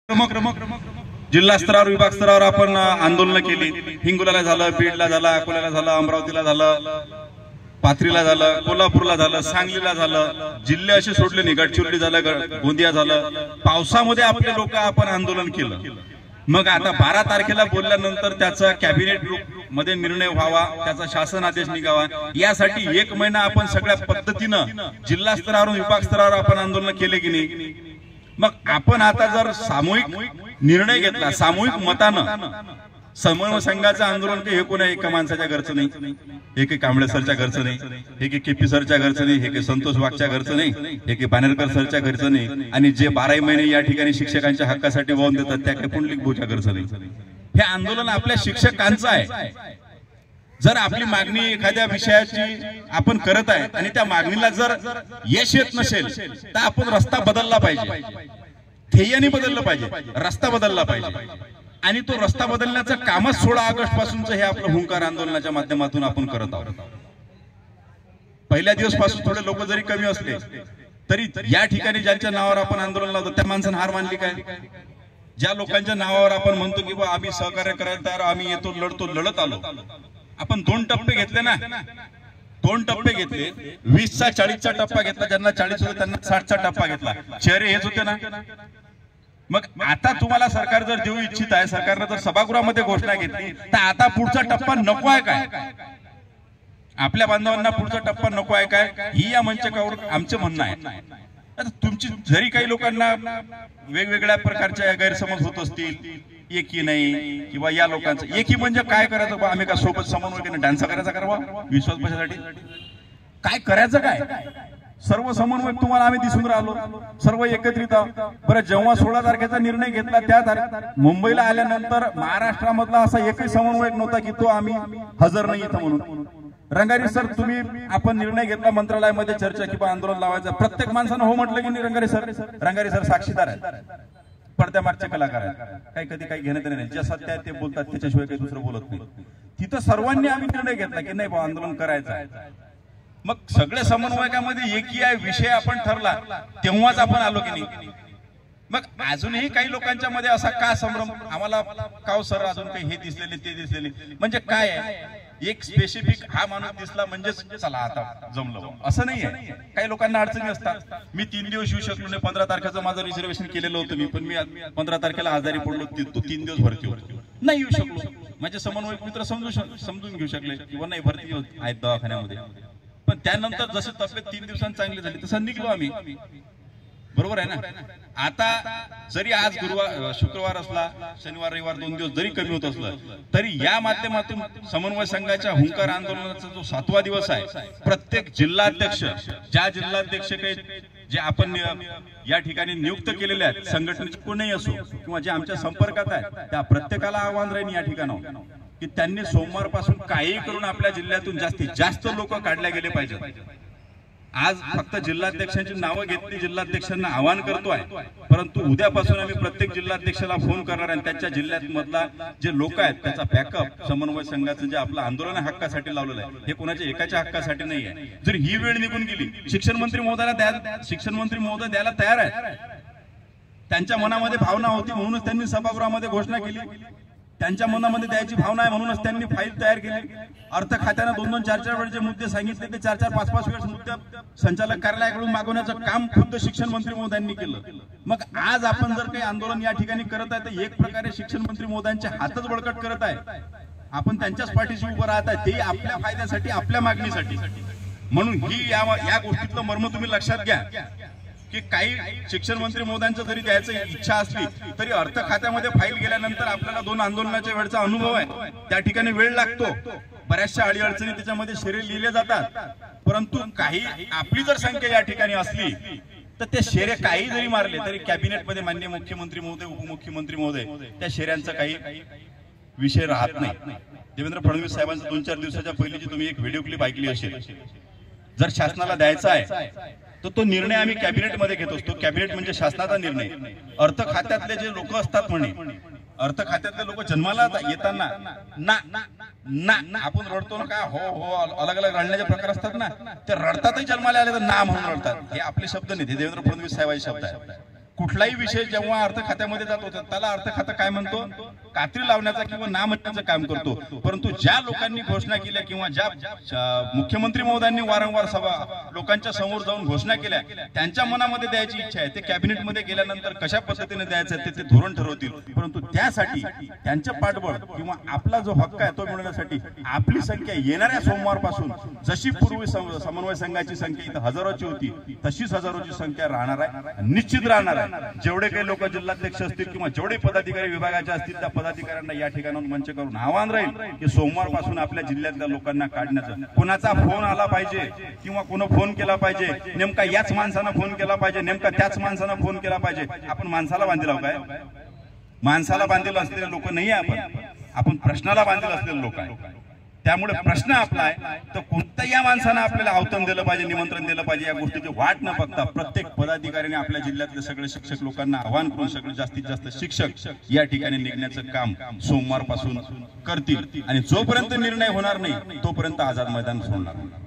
जिल्हा स्तरावर विभाग स्तरावर आपण आंदोलन केली। हिंगोलीला झालं, बीडला झालं, अकोल्याला झालं, अमरावतीला झालं, पाथरीला झालं, कोल्हापूरला झालं, सांगलीला झालं, जिल्हे असे सोडले नाही, गडचिरोली झालं, गोंदिया झालं। पावसामध्ये आपले लोक आपण आंदोलन केलं। मग आता 12 तारखेला बोलल्यानंतर त्याचा कॅबिनेट मध्ये निर्णय व्हावा, त्याचा शासन आदेश निघावा, यासाठी 1 महिना आपण सगळ्या पद्धतीनं जिल्हा स्तरावर विभाग स्तरावर आपण आंदोलन केले की नाही। मग आपण आता जर सामूहिक निर्णय घेतला, सामूहिक मतानं, समन्वय संघाचं आंदोलन हे कोणा एका माणसाच्या घरचं नाही, हे काही कांबळे सरच्या घरचं नाही, हे काही केपी सरच्या घरचं नाही, हे काही संतोष वाघच्या घरचं नाही, हे काही बानेरकर सरच्या घरचं नाही, आणि जे 12 महिने या ठिकाणी शिक्षकांच्या हक्कासाठी वाहून देतात त्या काही पुंडलिक भाऊच्या घरचं नाही। हे आंदोलन आपल्या शिक्षकांचं आहे। जर आपली मागणी एखाद्या विषयाची आपण करत आहे आणि त्या मागणीला जर यश येत नसेल तर आपण रस्ता बदलला पाहिजे, ध्येयाने बदललं पाहिजे, रस्ता बदलला पाहिजे। आणि तो रस्ता बदलण्याचं कामच 16 ऑगस्ट पासूनच हे आपलं हुंकार आंदोलनाच्या माध्यमातून आपण करत आहोत। पहिल्या दिवस पासून थोडे लोक जरी कमी असले तरी या ठिकाणी ज्यांच्या नावावर आपण आंदोलन लावतो त्या माणसाने हार मानली काय? ज्या लोकांच्या नावावर आपण म्हणतो की बा आम्ही सहकार्य करायला तयार, आम्ही येतो, लढतो, लढत आलो। आपण 2 टप्पे घेतले ना, 2 टप्पे घेतले, 20चा 40चा टप्पा घेतला, ज्यांना 40 होते त्यांना 60चा टप्पा घेतला, चेहरे हेच होते ना। मग आता तुम्हाला सरकार जर देऊ इच्छित आहे, सरकारने जर सभागृहामध्ये घोषणा घेतली तर आता पुढचा टप्पा नको आहे काय? आपल्या बांधवांना पुढचा टप्पा नको आहे काय? ही या मंचावर आमचं म्हणणं आहे। आता तुमची जरी काही लोकांना वेगवेगळ्या प्रकारच्या गैरसमज होत असतील, एकी नाही किंवा या लोकांचं एकी म्हणजे काय करायचं बा, आम्ही का सोबत समन्वय डान्स करायचा करावा विश्वास बसासाठी, काय करायचं काय? सर्व समन्वय तुम्हाला आम्ही दिसून राहिलो, सर्व एकत्रित। बरं, जेव्हा 16 तारखेचा निर्णय घेतला त्या मुंबईला आल्यानंतर महाराष्ट्रामधला असा एकही समन्वयक नव्हता की तो आम्ही हजर नाही इथं म्हणून। रंगारी सर, तुम्ही आपण निर्णय घेतला मंत्रालयामध्ये चर्चा किंवा आंदोलन लावायचं, प्रत्येक माणसानं हो म्हटलं की नाही? रंगारी सर साक्षीदार आहेत, पडद्यामागचे कलाकार आहेत, काही कधी काही घेण्यात नाही, जे सत्य आहे ते बोलतात, त्याच्याशिवाय काही दुसरं बोलत नाही। तिथं सर्वांनी आम्ही निर्णय घेतला की नाही आंदोलन करायचं आहे। मग सगळ्या समन्वयकामध्ये एकी आहे विषय आपण ठरला, तेव्हाच आपण आलो की नाही? मग अजूनही काही लोकांच्या मध्ये असा का संभ्रम, आम्हाला काव सर अजून काही हे दिसलेले ते दिसलेले, म्हणजे काय आहे? एक स्पेसिफिक हा माणूस दिसला म्हणजे चला आता जमलं, असं नाहीये। काही लोकांना अडचणी असतात। मी 3 दिवस येऊ शकलो नाही, 15 तारखेचं माझं रिझर्वेशन केलेलं होतं मी, पण मी 15 तारखेला आजारी पडलो, तो 3 दिवस भरती होती, नाही येऊ शकलो। माझे समन्वयक मित्र समजून घेऊ शकले किंवा नाही भरती आहेत दवाखान्यामध्ये, पण त्यानंतर जसे तब्येत 3 दिवसांनी चांगली झाली तसं निघलो आम्ही, बरोबर आहे ना? आता जरी आज गुरुवार शुक्रवार असला, शनिवार रविवार 2 दिवस जरी कमी होत असलं तरी या माध्यमातून समन्वय संघाच्या हुंकार आंदोलनाचा जो 7वा दिवस आहे, प्रत्येक जिल्हाध्यक्ष, ज्या जिल्हाध्यक्ष काही जे आपण या ठिकाणी नियुक्त केलेले आहेत, संघटनेचे कोणीही असो किंवा जे आमच्या संपर्कात आहेत, त्या प्रत्येकाला आव्हान राहील या ठिकाणावर की त्यांनी सोमवारपासून काही करून आपल्या जिल्ह्यातून जास्तीत जास्त लोक काढले गेले पाहिजेत। आज फक्त जिल्हाध्यक्षांची नावं घेतली, जिल्हाध्यक्षांना आवाहन करतोय, परंतु उद्यापासून आम्ही प्रत्येक जिल्हाध्यक्षाला फोन करणार आणि त्यांच्या जिल्ह्यात मधला जे लोक आहेत त्याचा बॅकअप समन्वय संघाचं जे आपलं आंदोलन हक्कासाठी लावलेलं आहे हे कोणाच्या एकाच्या हक्कासाठी नाही आहे। जर ही वेळ निघून गेली, शिक्षण मंत्री महोदय द्यायला तयार आहेत, त्यांच्या मनामध्ये भावना होती म्हणूनच त्यांनी सभागृहामध्ये घोषणा केली, त्यांच्या मनामध्ये द्यायची भावना आहे म्हणूनच त्यांनी फाईल तयार केली। अर्थ खात्याने 2-2, 4-4 वेळचे मुद्दे सांगितले, ते 4-4, 5-5 वेळेस मुद्दे संचालक कार्यालयाकडून मागवण्याचं काम खुद्द शिक्षण मंत्री महोदयांनी केलं। मग आज आपण जर काही आंदोलन या ठिकाणी करत आहे तर एक प्रकारे शिक्षण मंत्री महोदयांचे हातच बळकट करत आहे, आपण त्यांच्याच पाठीशी उभं राहत आहे, ते आपल्या फायद्यासाठी, आपल्या मागणीसाठी। म्हणून ही या गोष्टीतलं मर्म तुम्ही लक्षात घ्या की काही शिक्षण मंत्री महोदयांचं जरी द्यायची इच्छा असली तरी अर्थ खात्यामध्ये फाईल गेल्यानंतर आपल्याला 2 आंदोलनाच्या वेळचा अनुभव आहे, त्या ठिकाणी वेळ लागतो, बऱ्याचशा अडीअडचणी त्याच्यामध्ये शेरे लिहिले जातात। परंतु काही आपली जर संख्या या ठिकाणी असली तर ते शेरे काही जरी मारले तरी कॅबिनेटमध्ये माननीय मुख्यमंत्री महोदय, उपमुख्यमंत्री महोदय, त्या शेऱ्यांचा काही विषय राहत नाही। देवेंद्र फडणवीस साहेबांचं 2-4 दिवसाच्या पहिलीची तुम्ही एक व्हिडिओ क्लिप ऐकली असेल, जर शासनाला द्यायचा आहे तर तो निर्णय आम्ही कॅबिनेटमध्ये घेत असतो, कॅबिनेट म्हणजे शासनाचा निर्णय। अर्थ खात्यातले जे लोक असतात म्हणे, अर्थ खात्यातले लोक जन्माला येताना ना ना आपण रडतो ना का, हो अलग अलग रडण्याचे प्रकार असतात ना, ते रडतातही जन्माला आले तर ना म्हणून रडतात, हे आपले शब्द नाही, देवेंद्र फडणवीस साहेबांचे शब्द आहेत। कुठलाही विषय जेव्हा अर्थ खात्यामध्ये जात होता त्याला अर्थ खातं काय म्हणतो, कात्री लावण्याचा किंवा ना म्हणण्याचं काम करतो. परंतु ज्या लोकांनी घोषणा केल्या किंवा ज्या मुख्यमंत्री महोदयांनी वारंवार लोकांच्या समोर जाऊन घोषणा केल्या त्यांच्या मनामध्ये द्यायची इच्छा आहे. ते कॅबिनेटमध्ये गेल्यानंतर कशा पद्धतीने द्यायचं ते धोरण ठरवतील. परंतु त्यासाठी त्यांचं पाठबळ किंवा आपला जो हक्क आहे तो मिळवण्यासाठी आपली संख्या येणाऱ्या सोमवारपासून जशी पूर्वी समन्वय संघाची संख्या इथं हजारोची होती तशीच हजारोची संख्या राहणार आहे, निश्चित राहणार आहे. जेवढे काही लोक जिल्हाध्यक्ष असतील किंवा जेवढे पदाधिकारी विभागाचे असतील त्या पदाधिकाऱ्यांना या ठिकाणाहून मंच करून आव्हान राहील की सोमवारपासून आपल्या जिल्ह्यातल्या लोकांना काढण्याचं. कोणाचा फोन आला पाहिजे किंवा कोण फोन केला पाहिजे, नेमका याच माणसानं फोन केला पाहिजे, नेमका त्याच माणसानं फोन केला पाहिजे. आपण माणसाला बांधील आहोत काय? माणसाला बांधील असलेले लोक नाही आपण प्रश्नाला बांधील असलेले लोक आहे. त्यामुळे प्रश्न आपला आहे तर कोणत्याही या माणसानं आपल्याला आव्हान दिलं पाहिजे, निमंत्रण दिलं पाहिजे. या गोष्टीची वाट न बघता प्रत्येक पदाधिकाऱ्याने आपल्या जिल्ह्यातले सगळे शिक्षक लोकांना आवाहन करून सगळे जास्तीत जास्त शिक्षक या ठिकाणी निघण्याचं काम सोमवारपासून करतील. आणि जोपर्यंत निर्णय होणार नाही तोपर्यंत आझाद मैदान सोडणार नाही.